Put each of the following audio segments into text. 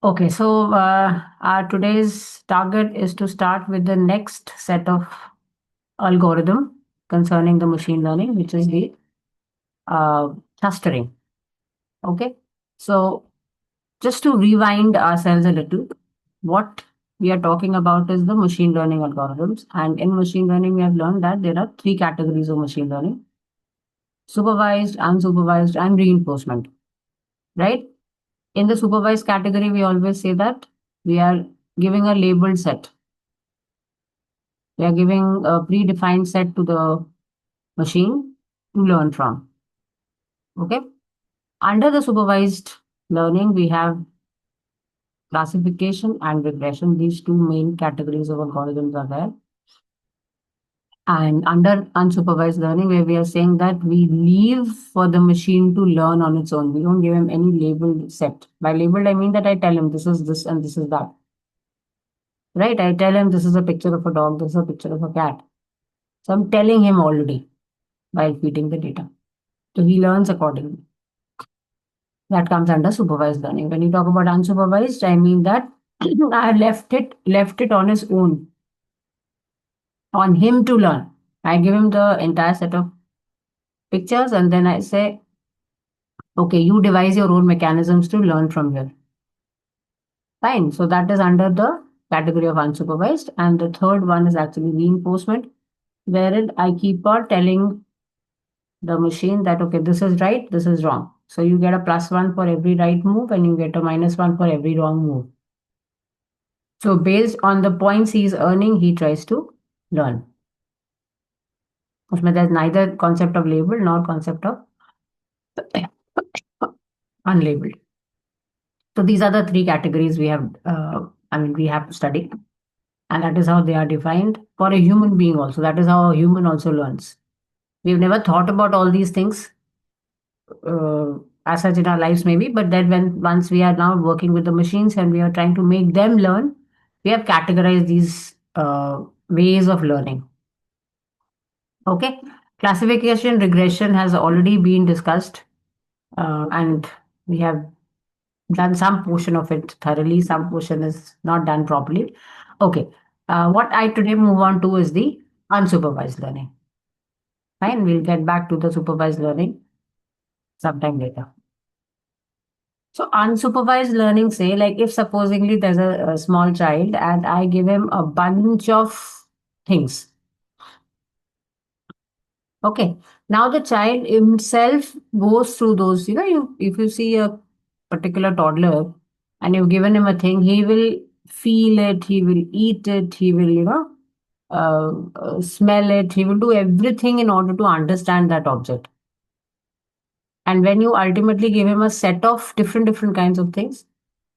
Okay, so our today's target is to start with the next set of algorithm concerning the machine learning, which is the uh, clustering. Okay, so just to rewind ourselves a little, what we are talking about is the machine learning algorithms, and in machine learning, we have learned that there are three categories of machine learning: supervised, unsupervised, and reinforcement. Right? In the supervised category, we always say that we are giving a labeled set. We are giving a predefined set to the machine to learn from. Okay. Under the supervised learning, we have classification and regression. These two main categories of algorithms are there. And under unsupervised learning, where we are saying that we leave for the machine to learn on its own. We don't give him any labeled set. By labeled, I mean that I tell him this is this and this is that. Right? I tell him this is a picture of a dog, this is a picture of a cat. So I'm telling him already while feeding the data. So he learns accordingly. That comes under supervised learning. When you talk about unsupervised, I mean that I left it on his own, on him to learn. I give him the entire set of pictures and then I say, okay, you devise your own mechanisms to learn from here. Fine. So that is under the category of unsupervised. And the third one is actually reinforcement, wherein I keep on telling the machine that, okay, this is right, this is wrong. So you get a +1 for every right move and you get a -1 for every wrong move. So based on the points he is earning, he tries to learn. उसमें there's neither concept of labeled nor concept of unlabeled. So these are the three categories we have, we have to study. And that is how they are defined for a human being also. That is how a human also learns. We've never thought about all these things uh, as such in our lives maybe, but then when once we are now working with the machines and we are trying to make them learn, we have categorized these ways of learning. Okay, classification regression has already been discussed, and we have done some portion of it thoroughly. Some portion is not done properly. Okay, what I today move on to is the unsupervised learning. Fine, we'll get back to the supervised learning sometime later. So unsupervised learning, say like if supposingly there's a small child and I give him a bunch of things. Okay. Now the child himself goes through those, if you see a particular toddler and you've given him a thing, he will feel it, he will eat it, he will, smell it, he will do everything in order to understand that object. And when you ultimately give him a set of different kinds of things,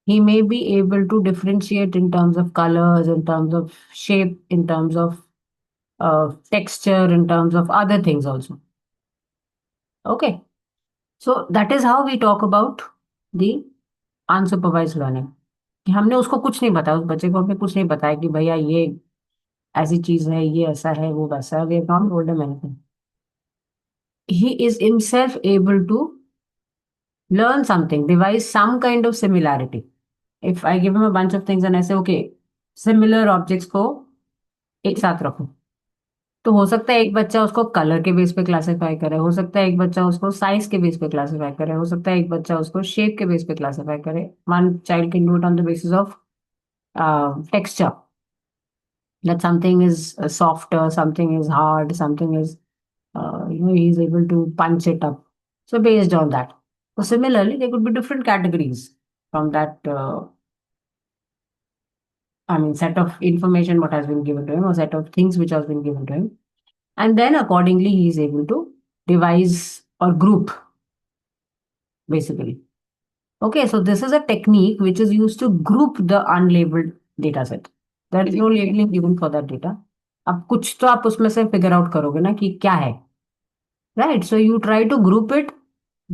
he may be able to differentiate in terms of colors, in terms of shape, in terms of texture, in terms of other things also. Okay. So that is how we talk about the unsupervised learning. कि हमने उसको कुछ नहीं बताया, उस बच्चे को हमने कुछ नहीं बताया कि भैया ये ऐसी चीज है, ये ऐसा है, वो वैसा है. We have not told him anything. He is himself able to learn something, devise some kind of similarity. If I give him a bunch of things and I say, okay, similar objects को एक साथ रखो, तो हो सकता है एक बच्चा उसको कलर के बेस पे क्लासिफाई करे, हो सकता है एक बच्चा उसको साइज के बेस पे क्लासिफाई करे, हो सकता है एक बच्चा उसको शेप के बेस पे क्लासिफाई करे. One child can do it on the basis of texture, that something is softer, something is hard, something is, he's able to punch it up. So based on that. So similarly, there could be different categories from that, set of information what has been given to him, or set of things which has been given to him. And then accordingly, he is able to devise or group, basically. Okay, so this is a technique which is used to group the unlabeled data set. There is no labeling given for that data. अब कुछ तो आप उसमें से figure out करोगे ना कि क्या है. Right, so you try to group it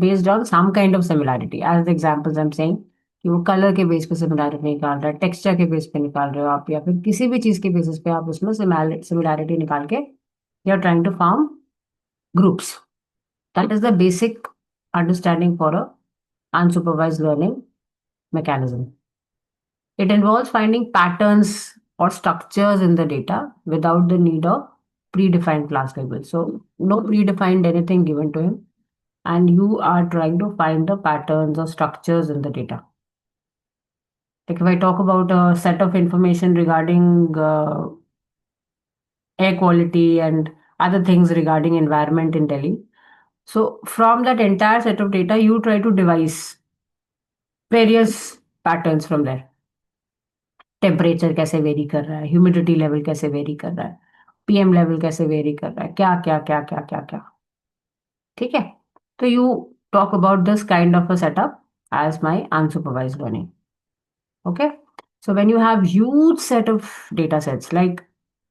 based on some kind of similarity. As the examples I'm saying, कि वो कलर के बेस पे सिमिलैरिटी निकाल रहा है, टेक्सचर के बेस पे निकाल रहे हो आप, या फिर किसी भी चीज के बेसिस पे आप उसमें सिमिलैरिटी निकाल के you are trying to form groups. That is the basic understanding for a unsupervised learning mechanism. It involves finding patterns or structures in the data without the need of predefined class labels. So no predefined anything given to him, and you are trying to find the patterns or structures in the data. Like if I talk about a set of information regarding air quality and other things regarding environment in Delhi. So from that entire set of data, you try to devise various patterns from there. Temperature कैसे very कर रहा है, humidity level कैसे very कर रहा है, PM level कैसे very कर रहा है, क्या क्या क्या क्या क्या क्या। ठीक है, तो you talk about this kind of a setup as my unsupervised learning. Okay, so when you have huge set of data sets, like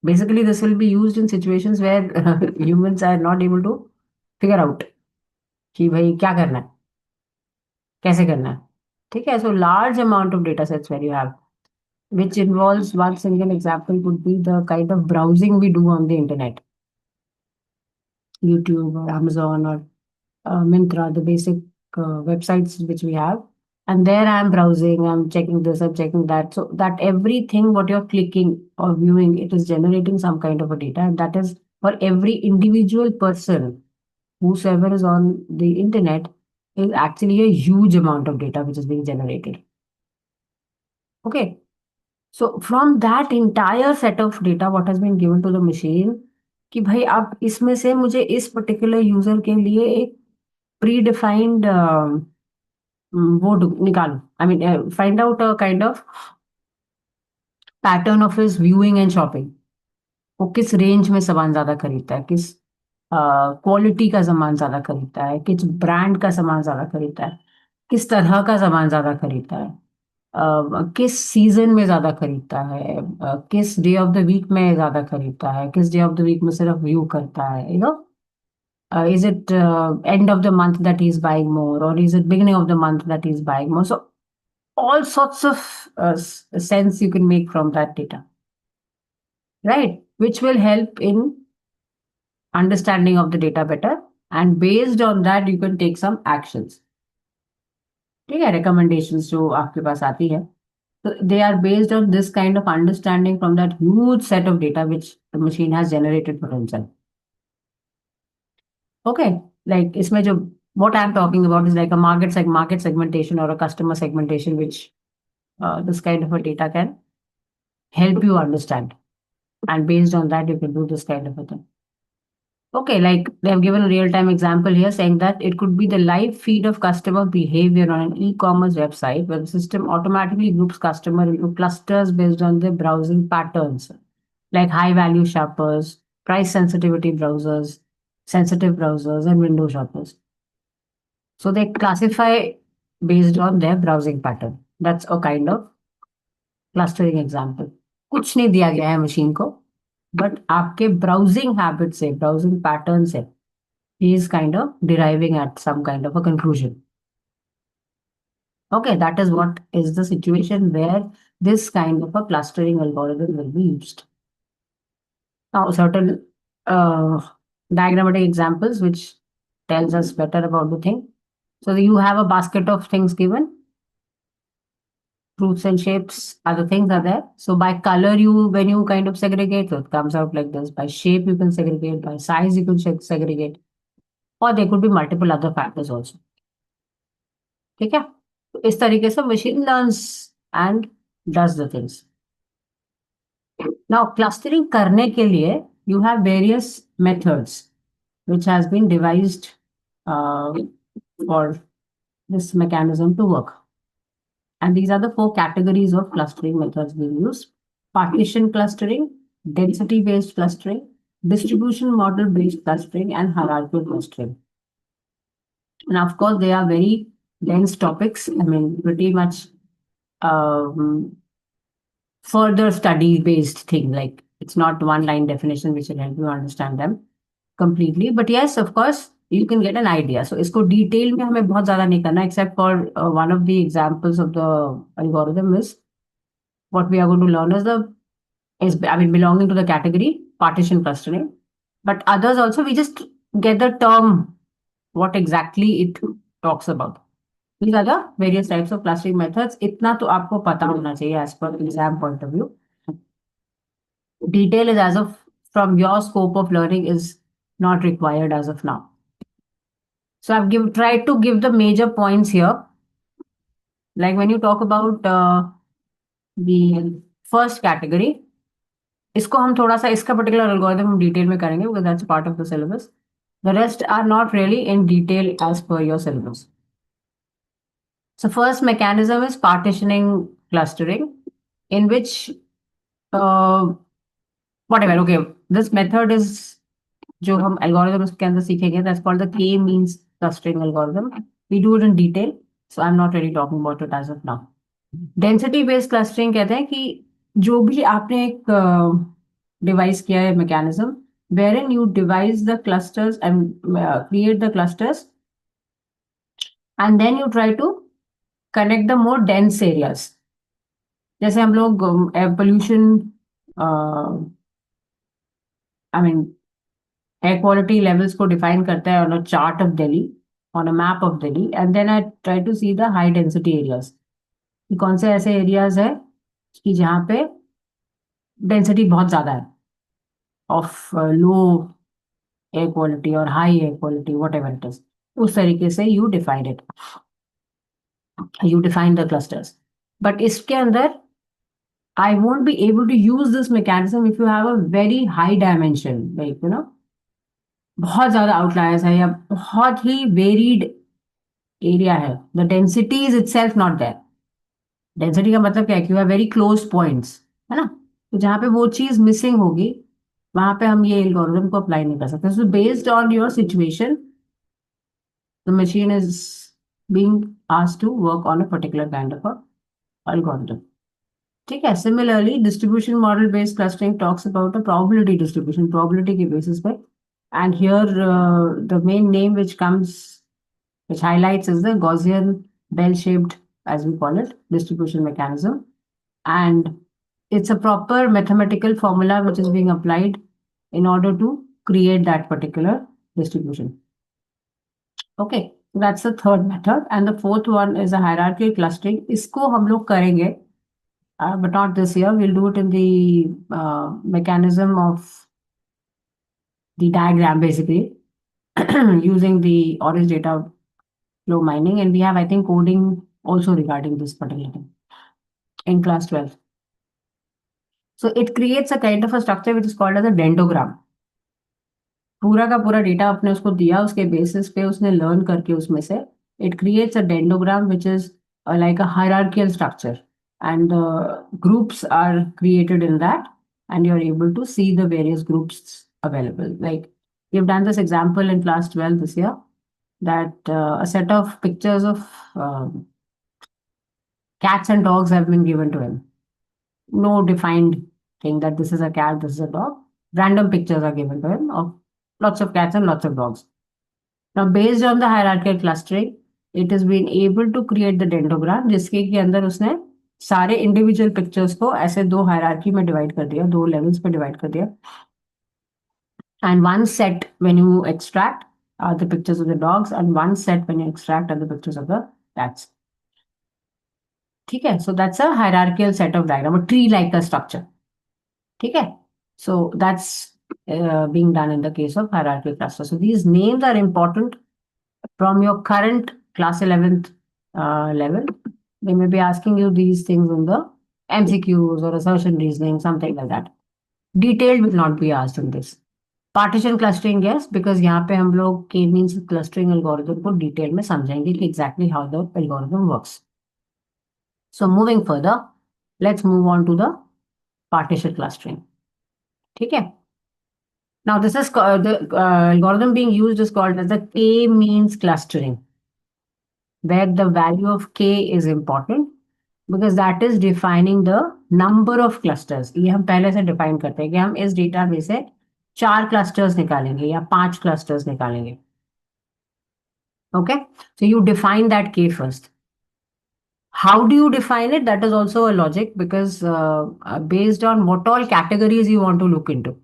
basically this will be used in situations where humans are not able to figure out कि भाई क्या करना है, कैसे करना है. ठीक है, so large amount of data sets where you have, which involves one single example could be the kind of browsing we do on the internet, YouTube or Amazon or Myntra, the basic websites which we have. And there I'm browsing, I'm checking this, I'm checking that. So that everything what you're clicking or viewing, it is generating some kind of a data. And that is for every individual person, whosoever is on the internet, is actually a huge amount of data which is being generated. Okay. So from that entire set of data, what has been given to the machine, कि भाई आप इसमें से मुझे इस particular user के लिए एक प्री डिफाइंड वो निकालो. I mean find out a kind of pattern of his viewing and shopping. वो किस रेंज में सामान ज्यादा खरीदता है, किस क्वालिटी का सामान ज्यादा खरीदता है, किस ब्रांड का सामान ज्यादा खरीदता है, किस तरह का सामान ज्यादा खरीदता है, किस सीजन में ज्यादा खरीदता है, किस डे ऑफ द वीक में ज्यादा खरीदता है, किस डे ऑफ द वीक में सिर्फ व्यू करता है. Is it end of the month that he's buying more, or is it beginning of the month that he's buying more? So all sorts of sense you can make from that data, right? Which will help in understanding of the data better, and based on that you can take some actions. ठीक है, recommendations जो आपके पास आती है, so they are based on this kind of understanding from that huge set of data which the machine has generated for himself. Okay, like इसमें जो what I'm talking about is like a market segmentation or a customer segmentation, which this kind of a data can help you understand, and based on that you can do this kind of a thing. Okay, like they have given a real-time example here saying that it could be the live feed of customer behavior on an e-commerce website where the system automatically groups customer into clusters based on their browsing patterns, like high-value shoppers, price sensitive browsers, and window shoppers. So they classify based on their browsing pattern. That's a kind of clustering example. कुछ नहीं दिया गया है machine को, but आपके browsing habit से, browsing pattern से, he is kind of deriving at some kind of a conclusion. Okay, that is what is the situation where this kind of a clustering algorithm will be used. Now, certain diagrammatic examples which tells us better about the thing. So you have a basket of things given. Fruits and shapes, other things are there. So by color, when you kind of segregate, so it comes out like this. By shape, you can segregate. By size, you can segregate. Or there could be multiple other factors also. ठीक है, तो इस तरीके से machine learns and does the things. Now clustering करने के लिए you have various methods which has been devised for this mechanism to work. And these are the 4 categories of clustering methods being used: partition clustering, density-based clustering, distribution model-based clustering, and hierarchical clustering. And of course, they are very dense topics. I mean, pretty much further study-based thing. Like it's not one-line definition which will help you understand them completely. But yes, of course, you can get an idea. So इसको detail में हमें बहुत ज़्यादा नहीं करना, except for one of the examples of the algorithm is what we are going to learn is belonging to the category partition clustering. But others also, we just get the term, what exactly it talks about. These are the various types of clustering methods. इतना तो आपको पता होना चाहिए as per exam point of view. Detail is as of from your scope of learning is not required as of now. So tried to give the major points here. Like when you talk about the first category, इसको हम थोड़ा सा इसका particular algorithm हम detail में करेंगे because that's part of the syllabus. The rest are not really in detail as per your syllabus. So first mechanism is partitioning clustering, in which uh, whatever. Okay, this method is जो हम algorithm के अंदर सीखेंगे. That's called the K-means clustering algorithm. We do it in detail, so I'm not really talking about it as of now. Density based clustering कहते हैं कि जो भी आपने एक डिवाइस किया है mechanism wherein you devise the clusters and create the clusters and then you try to connect the more dense areas. जैसे हम लोग pollution, I mean air quality levels को define करता है on a chart of Delhi, on a map of Delhi, and then I try to see the high density areas. कि कौन से ऐसे एरियाज है कि जहाँ पे डेंसिटी बहुत ज्यादा है ऑफ लो एयर क्वालिटी और high air quality what ever it is. उस तरीके से you define it, you define the clusters. But इसके अंदर I won't be able to use this mechanism if you have a very high dimension, like बहुत ज्यादा outliers है या बहुत ही वेरीड एरिया है. The density is itself not there. Density का मतलब क्या है कि you have very close points, है ना. तो जहाँ पे वो चीज मिसिंग होगी वहां पे हम ये एल्गोरिथम को अप्लाई नहीं कर सकते. So based on your situation the machine is being asked to work on a particular kind of algorithm. ठीक है. Similarly distribution model based clustering talks about a probability distribution, probability के basis पे. And here the main name which comes which highlights is the Gaussian bell-shaped, as we call it, distribution mechanism. And it's a proper mathematical formula which is being applied in order to create that particular distribution. Okay, so that's the third method. And the fourth one is a hierarchical clustering. इसको हम लोग करेंगे, but not this year. We'll do it in the mechanism of the diagram, basically, using the orange data flow mining, and we have, I think, coding also regarding this particular thing in class 12. So it creates a kind of a structure which is called as a dendrogram. पूरा का पूरा data आपने उसको दिया, उसके basis पे उसने learn करके उसमें से it creates a dendrogram which is like a hierarchical structure, and groups are created in that, and you're able to see the various groups available. Like we've done this example in class 12 this year, that a set of pictures of cats and dogs have been given to him. No defined thing that this is a cat, this is a dog. Random pictures are given to him of lots of cats and lots of dogs. Now, based on the hierarchical clustering, it has been able to create the dendrogram, जिसके के अंदर उसने सारे individual pictures को ऐसे दो hierarchy में divide कर दिया, दो लेवल्स पे डिवाइड कर दिया. And one set when you extract are the pictures of the dogs, and one set when you extract are the pictures of the cats. ठीक है. So that's a hierarchical set of diagram, a tree like a structure. ठीक है. So that's being done in the case of hierarchical cluster. So these names are important from your current class 11th level. They may be asking you these things in the MCQs or assertion reasoning, something like that. Detailed will not be asked in this. Partition clustering, yes, because यहाँ पे हम लोग K means clustering algorithm को detail में समझेंगे कि exactly how the algorithm works. So moving further, let's move on to the partition clustering. ठीक है. Now this is the algorithm being used is called as the K-means clustering, where the value of K is important because that is defining the number of clusters. ये हम पहले से define करते हैं कि हम इस डेटा में से 4 clusters निकालेंगे या 5 clusters निकालेंगे. Okay, so you define that K first. How do you define it? That is also a logic, because based on what all categories you want to look into.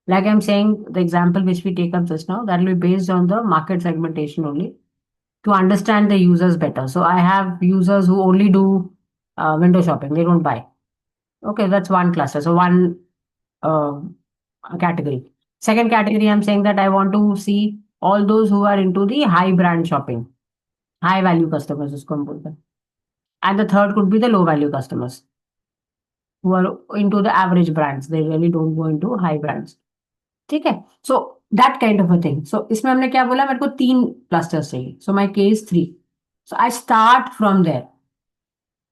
Like I'm saying, the example which we take up just now, that will be based on the market segmentation only. to understand the users better. So I have users who only do window shopping, they don't buy. Okay, that's one cluster. So one uh, category. Second category, I'm saying that I want to see all those who are into the high brand shopping, high value customers, usko hum bolte hain. And the third could be the low value customers who are into the average brands. They really don't go into high brands. ठीक है. So that kind of a thing. So इसमें हमने क्या बोला, मेरे को 3 clusters चाहिए. So my K is 3. So I start from there.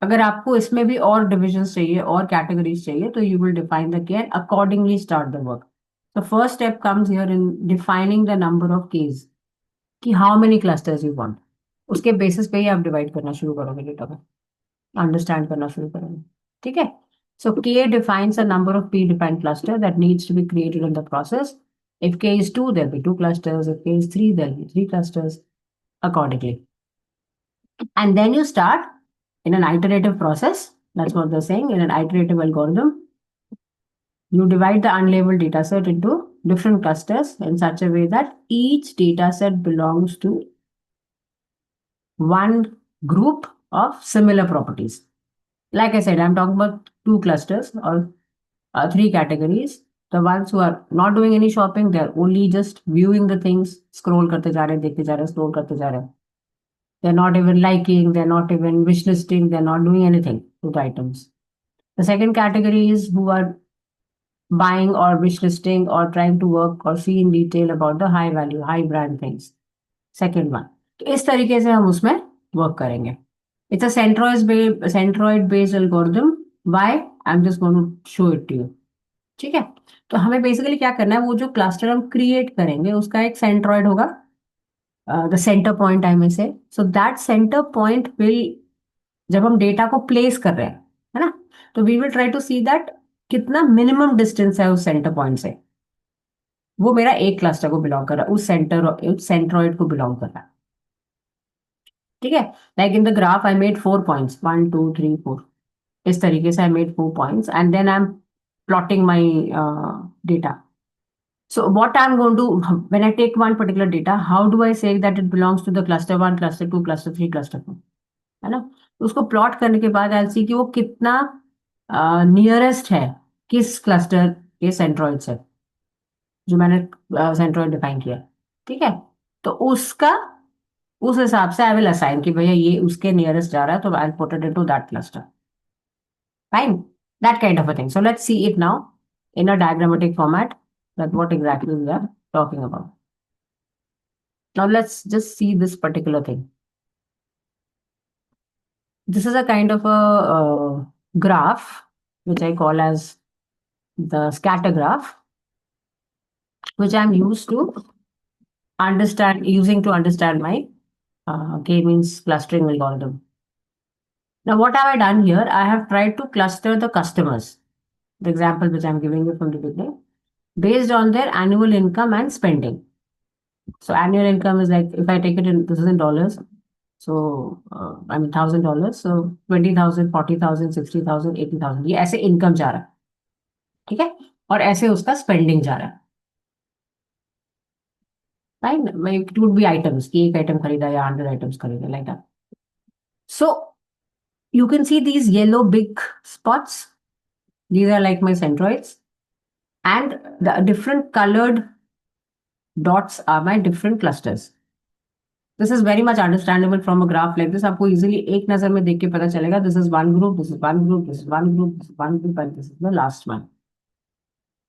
अगर आपको इसमें भी और divisions चाहिए और categories चाहिए तो you will define the K and accordingly start the work. The first step comes here in defining the number of Ks, कि how many clusters you want. उसके basis पे ही आप divide करना शुरू करोगे डेटा को, understand करना शुरू करोगे. ठीक है. So K defines a number of predefined cluster that needs to be created in the process. If K is 2, there'll be 2 clusters. If K is 3, there'll be 3 clusters accordingly. And then you start in an iterative process. That's what they're saying. In an iterative algorithm, you divide the unlabeled dataset into different clusters in such a way that each dataset belongs to one group of similar properties. Like I said, I'm talking about 2 clusters or 3 categories. The ones who are not doing any shopping, they're only just viewing the things, scroll karte ja rahe, dekhte ja rahe, scroll karte ja rahe. They're not even liking, they're not even wish listing, they're not doing anything to the items. The second category is who are buying or wish listing or trying to work or see in detail about the high value, high brand things. Second one. तो इस तरीके से हम उसमें work करेंगे. It's a centroid based algorithm. Why? I'm just going to show it to you. ठीक है. तो हमें बेसिकली क्या करना है, वो जो क्लस्टर हम क्रिएट करेंगे उसका एक सेंट्रॉइड होगा, द सेंटर पॉइंट आई में से. So that centre point will, जब हम डेटा को प्लेस कर रहे हैं, है ना, तो we will try to see that कितना मिनिमम डिस्टेंस है उस सेंटर पॉइंट से. वो मेरा एक क्लस्टर को बिलोंग कर रहा है, उस सेंट्रॉइड को बिलोंग कर रहा है. ठीक है. Like in the graph I made 4 points, 1 2 3 4. इस तरीके से I made 4 points and then I am plotting my data. So what I'm going to, when I take one particular data, how do I say that it belongs to the cluster 1, cluster 2, cluster 3, cluster 4, है ना. तो उसको plot करने के बाद I'll see कि वो कितना नियरेस्ट है किस क्लस्टर के सेंट्रॉइड से, जो मैंने सेंट्रॉइड डिफाइन किया. ठीक है. तो उसका, उस हिसाब से आई विल असाइन कि भैया ये उसके नियरेस्ट जा रहा है, तो I put it into that cluster. Fine. That kind of a thing. So let's see it now in a diagrammatic format, that what exactly we are talking about. Now let's just see this particular thing. This is a kind of a graph, which I call as the scatter graph, which I'm used to using to understand my K-means clustering algorithm. Now, what have I done here? I have tried to cluster the customers, the example which I'm giving you from the beginning, based on their annual income and spending. So annual income is like, if I take it in, this is in dollars. So, I mean, $1,000. So 20,000, 40,000, 60,000, 80,000. ये ऐसे income जा रहा है. ठीक है. और ऐसे उसका spending जा रहा है. Right? It would be items. कि एक item खरीदा या 100 items खरीदा, like that. So you can see these yellow big spots. These are like my centroids. And the different colored dots are my different clusters. This is very much understandable from a graph like this. आपको easily एक नजर में देख के पता चलेगा. This is one group, this is one group, this is one group, this is one group, and this is the last one.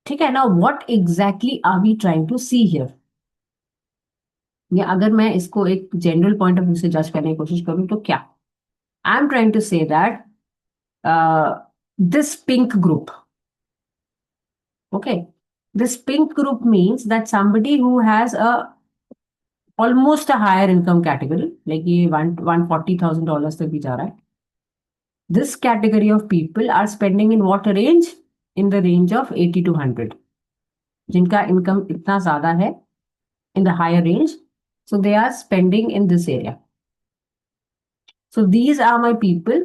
ठीक है. Now what exactly are we trying to see here? या अगर मैं इसको एक general point of view से जज करने की कोशिश करूं तो क्या? I'm trying to say that this pink group, okay, this pink group means that somebody who has almost a higher income category, like ये $140,000 तक भी जा रहा है. This category of people are spending in what range? In the range of 80 to 100. जिनका income इतना ज़्यादा है, in the higher range, so they are spending in this area. So these are my people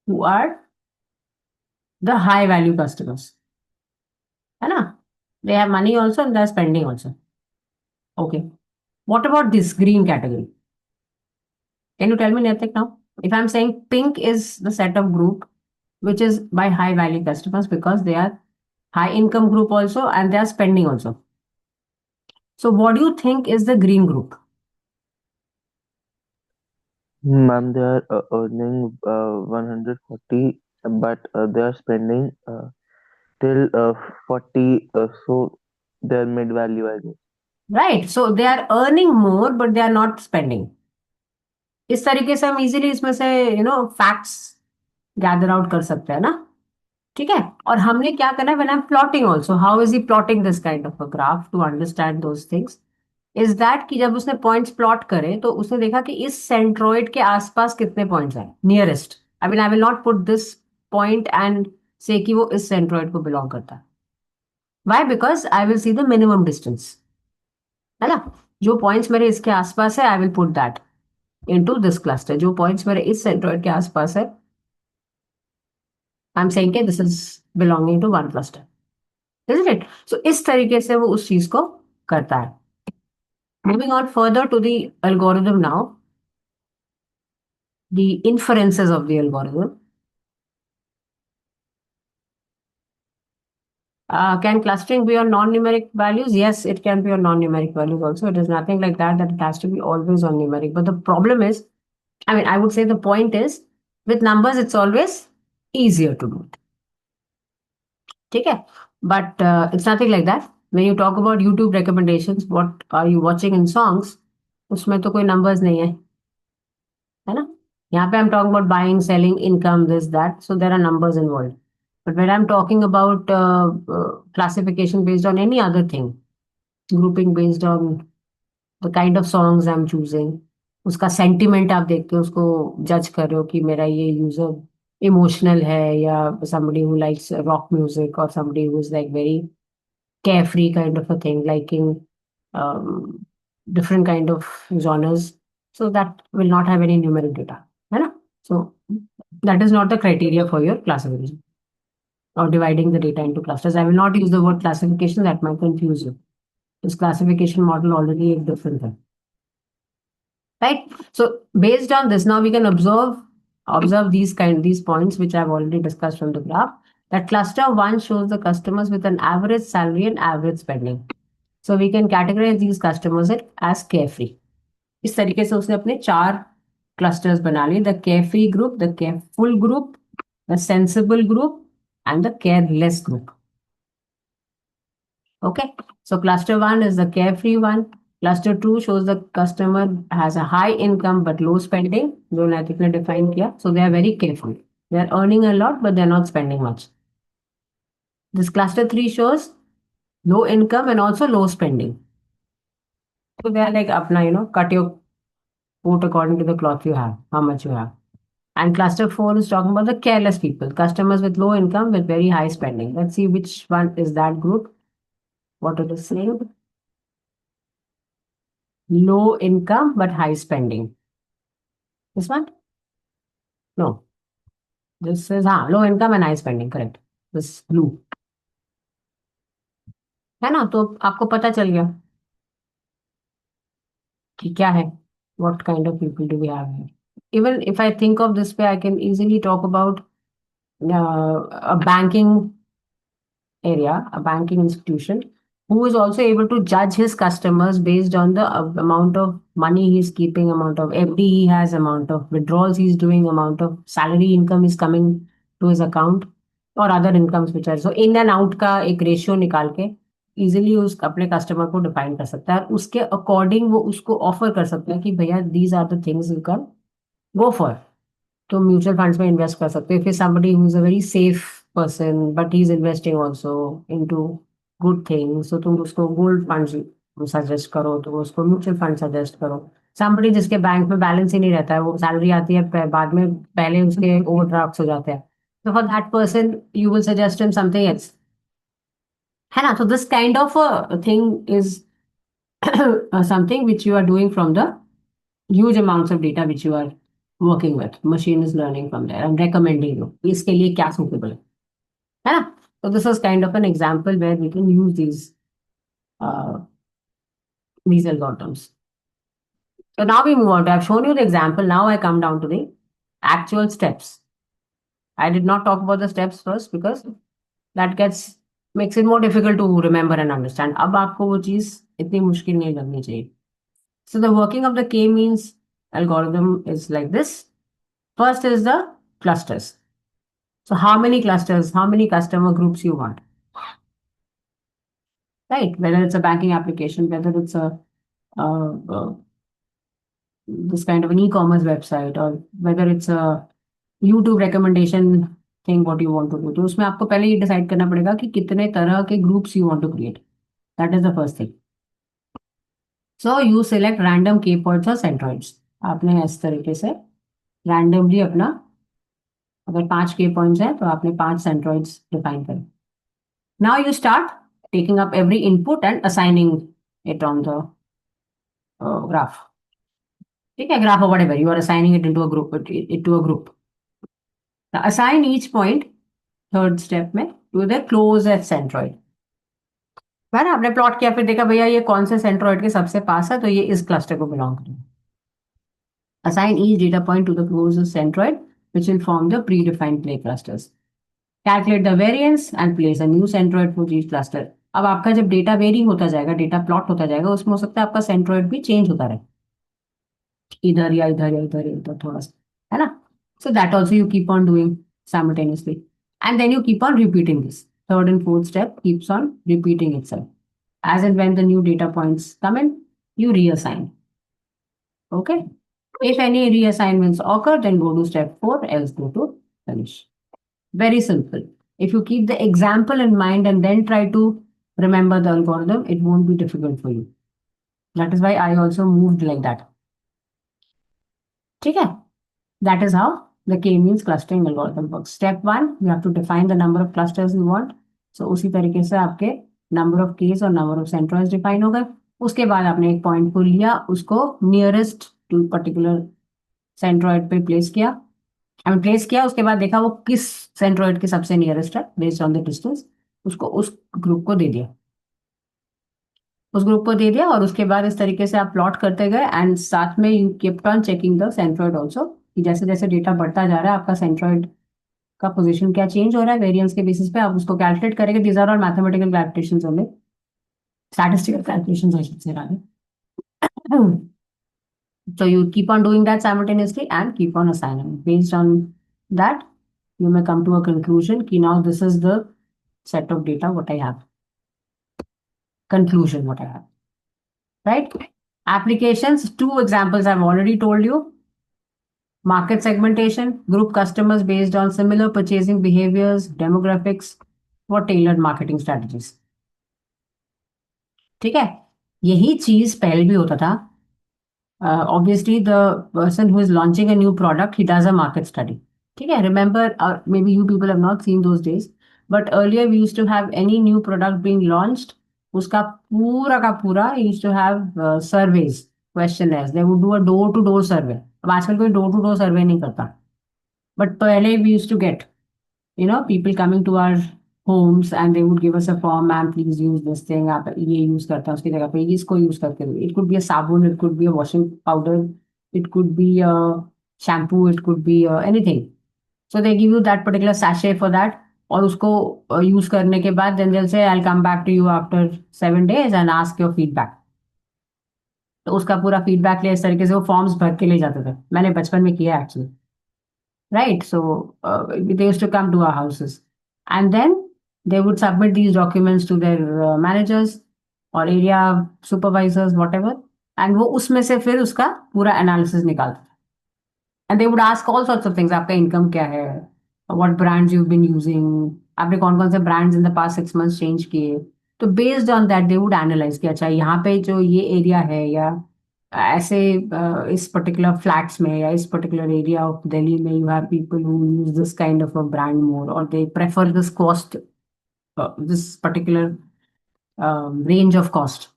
who are the high value customers. है ना? They have money also and they are spending also. Okay. What about this green category? Can you tell me, Nitik, now? If I'm saying pink is the set of group which is by high value customers because they are high income group also and they are spending also. So what do you think is the green group? Ma'am, they are earning 140, but they are spending till 40, so they're mid-value, I guess. Right. So they are earning more but they are not spending. इस तरीके से हम easily इसमें से facts gather out कर सकते हैं ना. ठीक है. और हमने क्या करना है when I am plotting also how is he plotting this kind of a graph to understand those things is that कि जब उसने पॉइंट्स प्लॉट करे तो उसने देखा कि इस सेंट्रोइड के आसपास कितने पॉइंट्स हैं nearest. I mean I will not put this point and say कि वो इस सेंट्रोइड को बिलोंग करता है. Why? Because I will see the minimum distance. है ना. जो पॉइंट्स मेरे इसके आसपास है I will put that into this cluster. जो पॉइंट्स मेरे इस सेंट्रोइड के आसपास है I am saying this is belonging to one cluster. Isn't it? So इस तरीके से वो उस चीज को करता है. Moving on further to the algorithm now, the inferences of the algorithm. Can clustering be on non-numeric values? Yes, it can be on non-numeric values also. It is nothing like that it has to be always on numeric. But the problem is, I mean, I would say the point is, with numbers, it's always easier to do it. Okay? But it's nothing like that. When you talk about YouTube recommendations, what are you watching in songs? उसमें तो कोई numbers नहीं है. है ना. यहाँ पे I'm talking about buying, selling, income, this, that. So there are numbers involved. But when I'm talking about classification based on any other thing, grouping based on the kind of songs I'm choosing, उसका sentiment आप देख के उसको जज कर रहे हो कि मेरा ये यूजर इमोशनल है या somebody who likes rock music or somebody who is like very carefree kind of a thing, liking um, different kind of genres. So that will not have any numeric data. है ना? So that is not the criteria for your classification or dividing the data into clusters. I will not use the word classification, that might confuse you. This classification model already is different thing. Right? So based on this, now we can observe these points which I've already discussed from the graph. That cluster one shows the customers with an average salary and average spending. So we can categorize these customers as carefree. इस तरीके से उसने अपने 4 clusters बना लिए. The carefree group, the careful group, the sensible group, and the careless group. Okay. So cluster 1 is the carefree one. Cluster 2 shows the customer has a high income but low spending. जो नैतिक ने define किया. So they are very careful. They are earning a lot but they are not spending much. This cluster 3 shows low income and also low spending. So they are like apna, cut your coat according to the cloth you have, how much you have. And cluster 4 is talking about the careless people, customers with low income with very high spending. Let's see which one is that group. What it is saying? Low income but high spending. This one? No. This is low income and high spending. Correct. This blue. है ना. तो आपको पता चल गया कि क्या है. What kind of people do we have here? Even if I think of this way, I can easily talk about a banking area, a banking institution, who is also able to judge his customers based on the amount of money he's keeping, amount of FD he has, amount of withdrawals he's doing, amount of salary income is coming to his account, और other incomes which are. So in and out का एक ratio निकाल के easily उस अपने customer को define कर सकता है और उसके अकॉर्डिंग वो उसको ऑफर कर सकता है कि भैया these are the things you can go for. तो म्यूचुअल फंड्स में इन्वेस्ट कर सकते हो. If somebody who is a very safe person but he is investing also into good things, तो तुम उसको गोल्ड फंड्स सजेस्ट करो, तो उसको म्यूचुअल फंड सजेस्ट करो. समबडी जिसके बैंक में बैलेंस ही नहीं रहता है, वो सैलरी आती है बाद में, पहले उसके ओवरड्राफ्ट हो जाते हैं, तो for that person you will suggest him something else. है ना. तो this kind of thing is something which you are doing from the huge amounts of data which you are working with. Machine is learning from there and recommending you. इसके लिए क्या suitable है ना. So this is kind of an example where we can use uh, these algorithms. So now we move on. I've shown you the example. Now I come down to the actual steps. I did not talk about the steps first because that gets makes it more difficult to remember and understand. अब आपको वो चीज इतनी मुश्किल नहीं लगनी चाहिए. So the working of the k-means algorithm is like this. First is the clusters. So how many clusters, how many customer groups you want, right? Whether it's a banking application, whether it's a this kind of an e-commerce website, or whether it's a YouTube recommendation thing, what you want to do. तो उसमें आपको पहले ये decide करना पड़ेगा कि कितने तरह के groups you want to create. That is the first thing. So you select random K points और सेंट्रॉइड्स. आपने इस तरीके से रैंडमली अपना, अगर 5 के पॉइंट्स हैं तो आपने 5 सेंट्रॉइड्स डिफाइन करें. Now you start taking up every input and assigning it on the graph. ठीक है, graph or whatever you are assigning it into a group, it to a group. Now assign each point, third step में, to the closest centroid. है ना, आपने plot किया, फिर देखा भैया ये कौन से सेंट्रॉइड के सबसे पास है, तो ये इस क्लस्टर को बिलोंग करेगा. Assign each data point to the closest centroid, which will form the predefined play clusters. Calculate the variance and place a new centroid for each cluster. अब आपका जब डेटा वेरी होता जाएगा, डेटा प्लॉट होता जाएगा, उसमें हो सकता है आपका सेंट्रॉइड भी चेंज होता रहे, इधर या इधर या इधर या इधर थोड़ा सा, है ना. So that also you keep on doing simultaneously. And then you keep on repeating this. Third and fourth step keeps on repeating itself. As and when the new data points come in, you reassign. Okay. If any reassignments occur, then go to step 4, else go to finish. Very simple. If you keep the example in mind and then try to remember the algorithm, it won't be difficult for you. That is why I also moved like that. ठीक है. That is how the k-means clustering algorithm works. Step 1, you have to define the number of clusters you want. So उसी तरीके से आपके number of keys और number of centroids define हो गए. उसके बाद आपने एक पॉइंट को लिया, उसको नियरेस्ट टू पर्टिकुलर सेंट्रॉइड पे प्लेस किया. आई मीन प्लेस किया, उसके बाद देखा वो किस सेंट्रॉइड के सबसे नियरेस्ट है, बेस्ड ऑन द डिस्टेंस, उसको उस ग्रुप को दे दिया, उस ग्रुप को दे दिया. और उसके बाद इस तरीके से आप प्लॉट करते गए, एंड साथ में you kept on checking the centroid also, कि जैसे जैसे डेटा बढ़ता जा रहा है आपका सेंट्रॉइड का पोजीशन क्या चेंज हो रहा है, वेरिएंस के बेसिस पे आप उसको कैलकुलेट करेंगे. These are all mathematical calculations only, statistical calculations I should say rather. So you keep on doing that simultaneously and keep on assigning. Based on that, you may come to a conclusion कि now this is the set of data what I have. Conclusion what I have. Right? Applications, 2 examples I've already told you. Market segmentation, group customers based on similar purchasing behaviors, demographics, for tailored marketing strategies. ठीक है, यही चीज पहले भी होता था. Obviously the person who is launching a new product, he does a market study. ठीक है, remember, maybe you people have not seen those days, but earlier we used to have any new product being launched, उसका पूरा का पूरा used to have surveys, questionnaires. They would do a door to door survey. अब आजकल कोई door to door survey नहीं करता, but पहले we used to get, people coming to our homes and they would give us a form, ma'am please use this thing, आप ये use करता है, उसकी जगह पे इसको यूज करके दो. It could be a साबुन, it could be a washing powder, it could be a shampoo, it could be anything. So they give you that particular sachet for that, और उसको यूज करने के बाद then they'll say I'll come back to you after 7 days and ask your feedback. तो उसका पूरा feedback ले, इस तरीके से वो फॉर्म्स भर के ले जाते थे. मैंने बचपन में किया actually. Right? So they used to come to our houses, and then they would submit these documents to their managers or area supervisors, whatever, and वो उसमें से फिर उसका पूरा analysis निकालते थे. And they would ask all sorts of things. आपका income क्या है? What brands you've been using? आपने कौन कौन से brands in the past 6 months change किए? तो based on that they would analyze कि अच्छा यहाँ पे जो ये area है, या ऐसे इस पर्टिकुलर फ्लैट्स में या इस पर्टिकुलर एरिया ऑफ दिल्ली में you have people who use this kind of a brand more, और they prefer this cost, this particular range of cost,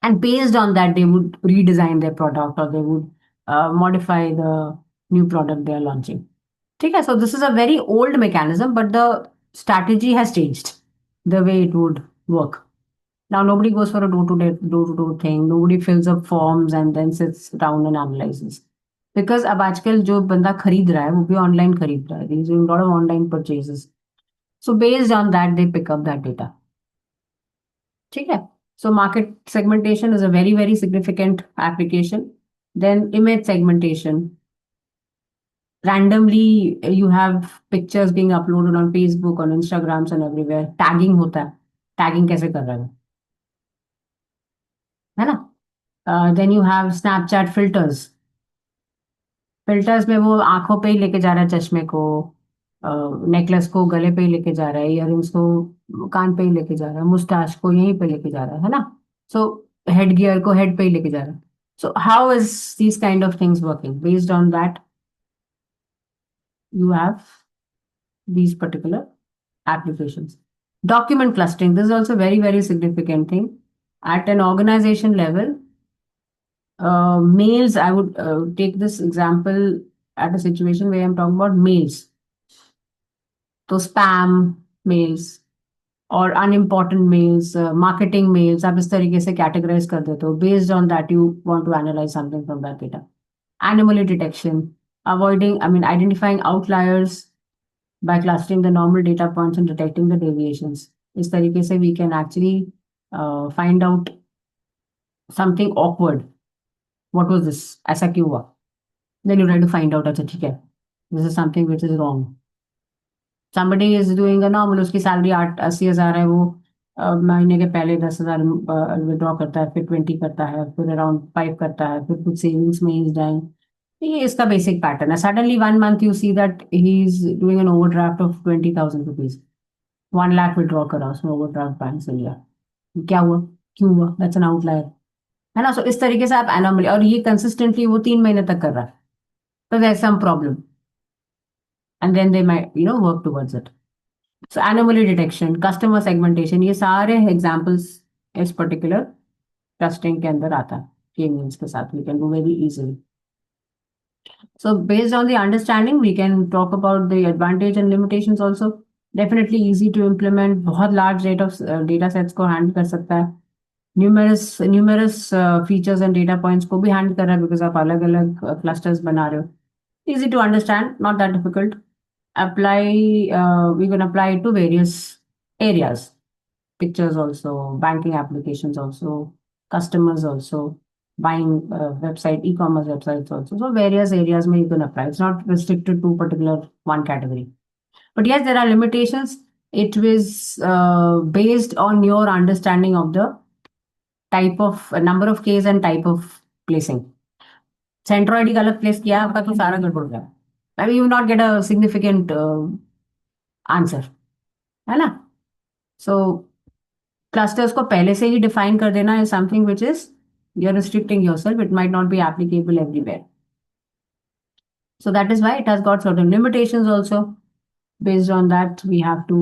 and based on that they would redesign their product, or they would modify the new product they are launching. ठीक है, so this is a very old mechanism, but the strategy has changed the way it would work. Now nobody goes for a door to door thing. Nobody fills up forms and then sits down and analyzes. Because अब आजकल जो बंदा खरीद रहा है वो भी online खरीद रहा है. He's doing a lot of online purchases. So based on that, they pick up that data. ठीक है. So market segmentation is a very very significant application. Then image segmentation. Randomly you have pictures being uploaded on Facebook, on Instagrams and everywhere. Tagging होता है. Tagging कैसे कर रहा है ना? Then you have Snapchat filters. Filters में वो आंखों पे ही लेके जा रहा है चश्मे को, नेकलेस को गले पे ही लेके जा रहा है, इयररिंग्स को कान पे ही लेके जा रहा है, मुस्टाच को यहीं पे लेके जा रहा है ना? सो हेड गियर को हेड पे ही लेके जा रहा है. So how is these kind of things working? Based on that you have these particular applications. Document clustering, this is also very very significant thing at an organization level. Mails, I would take this example at a situation where I'm talking about mails. तो spam mails और unimportant mails, marketing mails, आप इस तरीके से categorise कर देते हो. Based on that you want to analyse something from that data. Anomaly detection, avoiding, I mean, identifying outliers by clustering the normal data points and detecting the deviations. इस तरीके से we can actually find out something awkward. What was this? ऐसा क्यों हुआ? Then you try to find out. अच्छा ठीक है, this is something which is wrong. somebody is doing a normal, उसकी सैलरी 80,000 है, वो महीने के पहले 10,000 विड्रॉ करता है, फिर 20 करता है, फिर अराउंड 5 करता है, फिर कुछ सेविंग्स में इज डाइंग. ये इसका बेसिक पैटर्न है. Suddenly 1 month you see that he is doing an overdraft of 20,000 rupees. 1 lakh withdraw करा उसने ओवरड्राफ्ट बैंक से लिया. क्या हुआ? क्यों हुआ? दैट्स एन आउटलायर, है ना? सो इस तरीके से आप एनोमली, और ये कंसिस्टेंटली वो 3 महीने तक कर रहा है, तो there some problem, and then they might work towards it. So anomaly detection, customer segmentation, ये सारे एग्जाम्पल्स इस पर्टिकुलर क्लस्टरिंग के अंदर आता है. के मीन्स के साथ we can do very easily. So based on the understanding, we can talk about the advantage and limitations also. Definitely easy to implement. बहुत large rate of data sets को handle कर सकता है. Numerous features and data points को भी handle कर रहा है, because आप अलग अलग clusters बना रहे हो. Easy to understand, not that difficult. Apply, we can apply it to various areas. Pictures also, banking applications also, customers also, buying website, e-commerce websites also. So various areas may you can apply. It's not restricted to particular one category. But yes, there are limitations. It was based on your understanding of the type of number of case and type of placing. Centroid गलत place किया आपका तो सारा गड़बड़ गया. I mean, you will not get a significant answer, है ना? So clusters को पहले से ही define कर देना is something which is you're restricting yourself. It might not be applicable everywhere. So that is why it has got certain limitations also. Based on that, we have to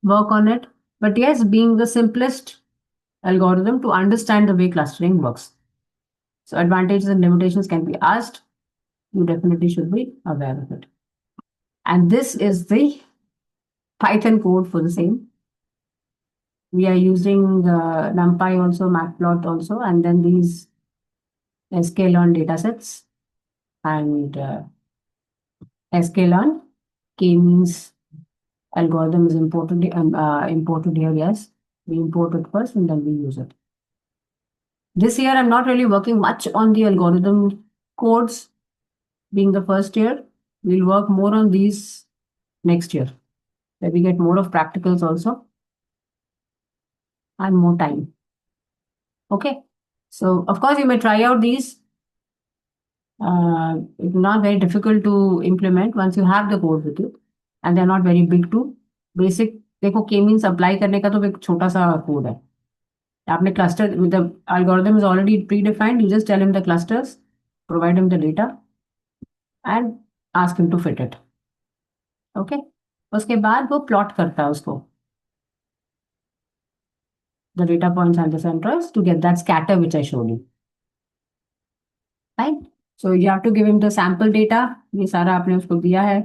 work on it. But yes, being the simplest algorithm to understand the way clustering works. So advantages and limitations can be asked. You definitely should be aware of it. And this is the Python code for the same. We are using NumPy also, Matplot also, and then these sklearn datasets. And sklearn, K means algorithm is imported here. Yes, we import it first and then we use it. This year, I'm not really working much on the algorithm codes, being the first year. We'll work more on these next year, where we get more of practicals also and more time. Okay, so of course you may try out these. It's not very difficult to implement once you have the code with you, and they're not very big too. Basic, देखो K means apply करने का तो एक छोटा सा code है. आपने cluster, the algorithm is already predefined. You just tell him the clusters, provide him the data, and ask him to fit it. Okay. उसके बाद वो plot करता है उसको, the data points and the centers to get that scatter which I showed you. Right? So you have to give him the sample data. ये सारा आपने उसको दिया है,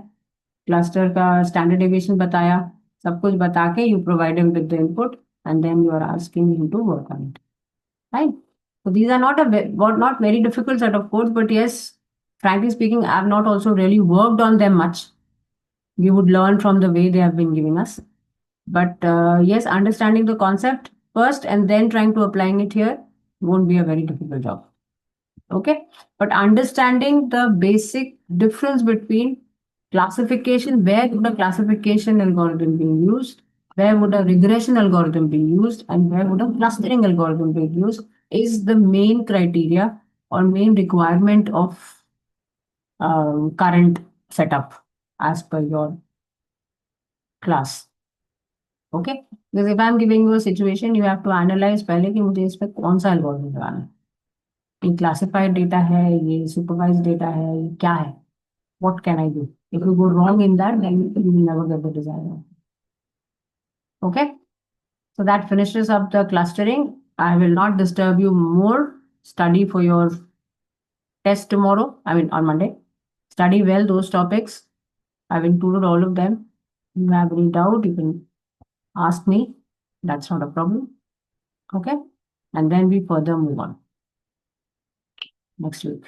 cluster का standard deviation बताया, सब कुछ बता के you provide him with the input. and then you are asking him to work on it. Right? So these are not very difficult set of codes, but yes, frankly speaking, I have not also really worked on them much. We would learn from the way they have been giving us. But yes, understanding the concept first and then trying to applying it here won't be a very difficult job. Okay, but understanding the basic difference between classification, where would a classification algorithm be used, where would a regression algorithm be used, and where would a clustering algorithm be used, is the main criteria or main requirement of current setup as per your class. Okay, because if I'm giving you a situation, you have to analyze पहले कि मुझे इस पे कौन सा algorithm लगाना है, ये classified data है, ये supervised data है, ये क्या है, what can I do? If you go wrong in that, then you will never get the desired outcome. Okay, so that finishes up the clustering. I will not disturb you more. Study for your test tomorrow. I mean on Monday. Study well those topics. I've included all of them. If you have any doubt, you can ask me. That's not a problem. Okay, and then we further move on next week.